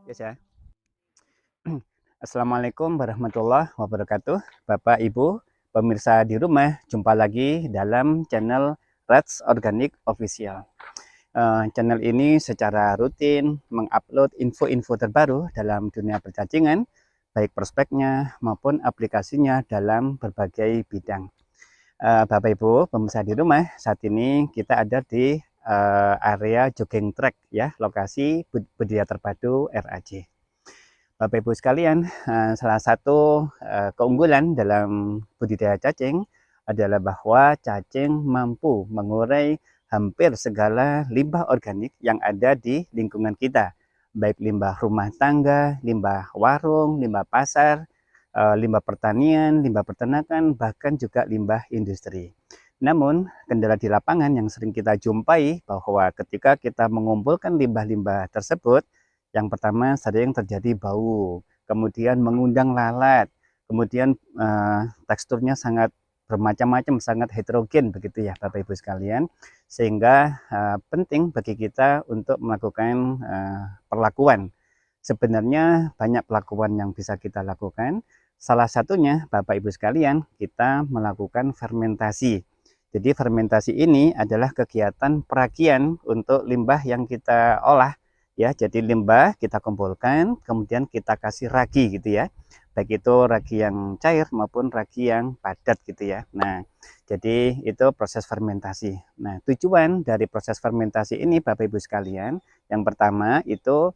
Yes ya. Assalamualaikum warahmatullahi wabarakatuh. Bapak Ibu pemirsa di rumah, jumpa lagi dalam channel Rats Organic Official. Channel ini secara rutin mengupload info-info terbaru dalam dunia percacingan, baik prospeknya maupun aplikasinya dalam berbagai bidang. Bapak Ibu pemirsa di rumah, saat ini kita ada di area jogging track ya, lokasi budidaya terpadu RAJ. Bapak Ibu sekalian, salah satu keunggulan dalam budidaya cacing adalah bahwa cacing mampu mengurai hampir segala limbah organik yang ada di lingkungan kita, baik limbah rumah tangga, limbah warung, limbah pasar, limbah pertanian, limbah peternakan, bahkan juga limbah industri. Namun, kendala di lapangan yang sering kita jumpai bahwa ketika kita mengumpulkan limbah-limbah tersebut, yang pertama sering terjadi bau, kemudian mengundang lalat, kemudian teksturnya sangat bermacam-macam, sangat heterogen begitu ya Bapak Ibu sekalian, sehingga penting bagi kita untuk melakukan perlakuan. Sebenarnya banyak perlakuan yang bisa kita lakukan, salah satunya Bapak Ibu sekalian, kita melakukan fermentasi. Jadi fermentasi ini adalah kegiatan perakian untuk limbah yang kita olah ya. Jadi limbah kita kumpulkan, kemudian kita kasih ragi gitu ya, baik itu ragi yang cair maupun ragi yang padat gitu ya. Nah, jadi itu proses fermentasi. Nah, tujuan dari proses fermentasi ini Bapak Ibu sekalian, yang pertama itu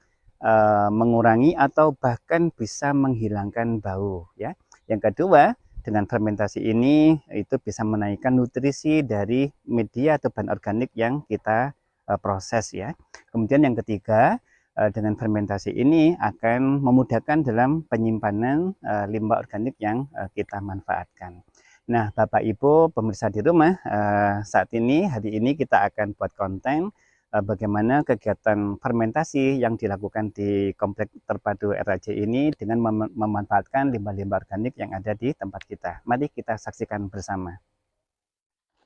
mengurangi atau bahkan bisa menghilangkan bau ya. Yang kedua, dengan fermentasi ini itu bisa menaikkan nutrisi dari media atau bahan organik yang kita proses ya. Kemudian yang ketiga, dengan fermentasi ini akan memudahkan dalam penyimpanan limbah organik yang kita manfaatkan. Nah, Bapak Ibu pemirsa di rumah, saat ini hari ini kita akan buat konten bagaimana kegiatan fermentasi yang dilakukan di Komplek Terpadu RAJ ini dengan memanfaatkan limbah-limbah organik yang ada di tempat kita. Mari kita saksikan bersama.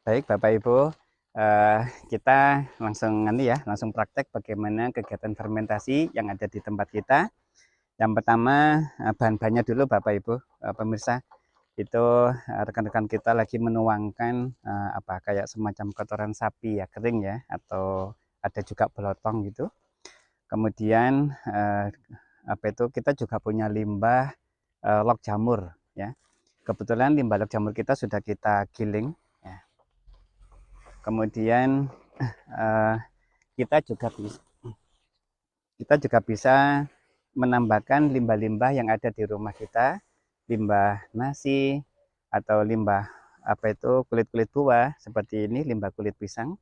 Baik Bapak Ibu, kita langsung praktek bagaimana kegiatan fermentasi yang ada di tempat kita. Yang pertama, bahan-bahannya dulu Bapak Ibu pemirsa. Itu rekan-rekan kita lagi menuangkan kayak semacam kotoran sapi ya, kering ya, atau ada juga belotong gitu. Kemudian kita juga punya limbah log jamur ya. Kebetulan limbah log jamur kita sudah kita giling ya. Kemudian kita juga bisa menambahkan limbah-limbah yang ada di rumah kita, limbah nasi atau limbah kulit-kulit buah seperti ini, limbah kulit pisang.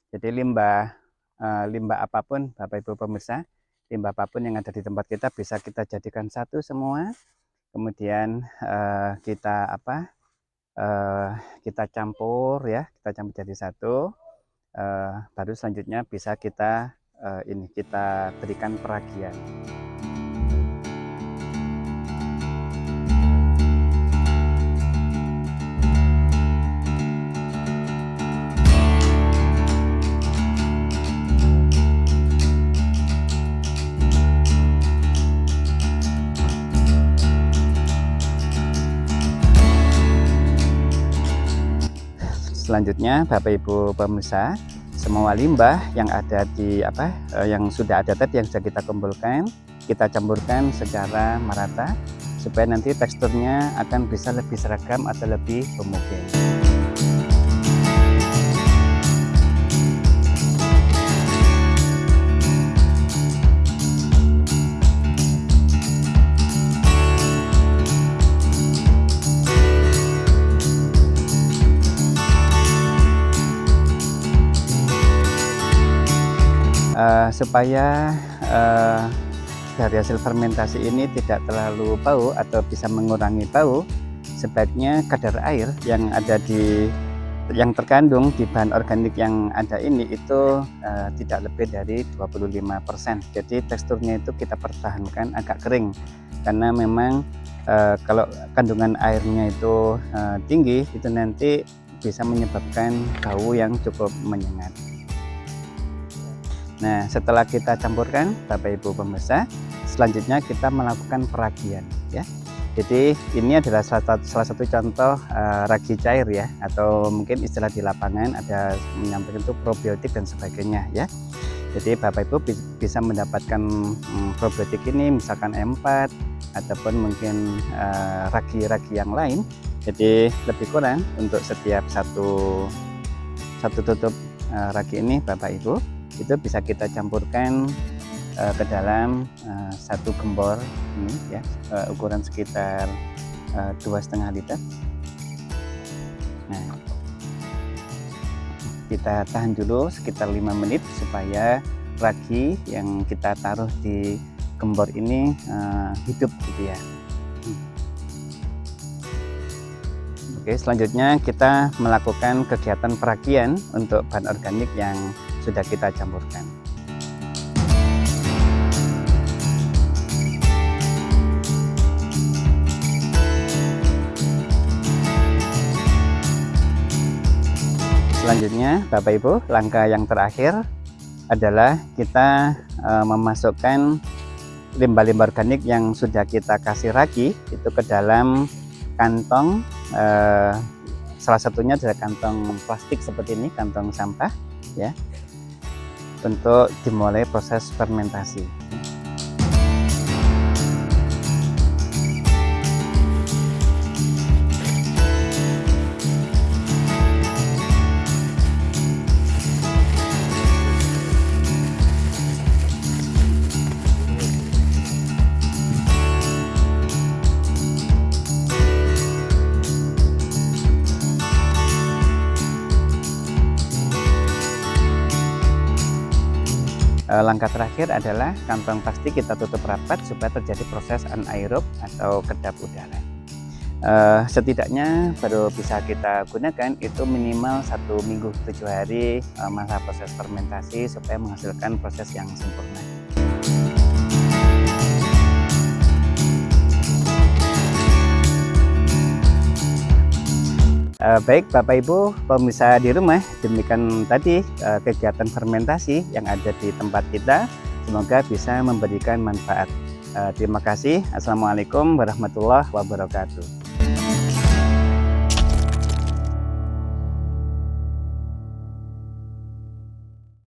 Jadi limbah apapun Bapak Ibu pemirsa, limbah apapun yang ada di tempat kita bisa kita jadikan satu semua. Kemudian kita campur ya, kita campur jadi satu. Baru selanjutnya bisa kita berikan peragian. Selanjutnya Bapak Ibu pemirsa, semua limbah yang ada yang sudah ada tadi, yang sudah kita kumpulkan, kita campurkan secara merata supaya nanti teksturnya akan bisa lebih seragam atau lebih homogen. Supaya dari hasil fermentasi ini tidak terlalu bau atau bisa mengurangi bau, sebaiknya kadar air yang terkandung di bahan organik yang ada ini itu tidak lebih dari 25%. Jadi teksturnya itu kita pertahankan agak kering, karena memang kalau kandungan airnya itu tinggi, itu nanti bisa menyebabkan bau yang cukup menyengat. Nah, setelah kita campurkan Bapak Ibu pemirsa, selanjutnya kita melakukan peragian ya. Jadi ini adalah salah satu contoh ragi cair ya, atau mungkin istilah di lapangan ada menyampaikan itu probiotik dan sebagainya ya. Jadi Bapak Ibu bisa mendapatkan probiotik ini misalkan M4 ataupun mungkin ragi-ragi yang lain. Jadi lebih kurang untuk setiap satu tutup ragi ini Bapak Ibu itu bisa kita campurkan ke dalam satu gembor ini ya, ukuran sekitar 2,5 liter. Nah, kita tahan dulu sekitar 5 menit supaya ragi yang kita taruh di gembor ini hidup gitu ya. Oke, selanjutnya kita melakukan kegiatan peragian untuk bahan organik yang sudah kita campurkan. Selanjutnya Bapak Ibu, langkah yang terakhir adalah kita memasukkan limbah-limbah organik yang sudah kita kasih ragi itu ke dalam kantong, salah satunya adalah kantong plastik seperti ini, kantong sampah ya, untuk dimulai proses fermentasi. Langkah terakhir adalah kantong plastik kita tutup rapat supaya terjadi proses anaerob atau kedap udara. Setidaknya baru bisa kita gunakan itu minimal 1 minggu 7 hari masa proses fermentasi supaya menghasilkan proses yang sempurna. Baik Bapak Ibu pemirsa di rumah, demikian tadi kegiatan fermentasi yang ada di tempat kita, semoga bisa memberikan manfaat. Terima kasih. Assalamualaikum warahmatullahi wabarakatuh.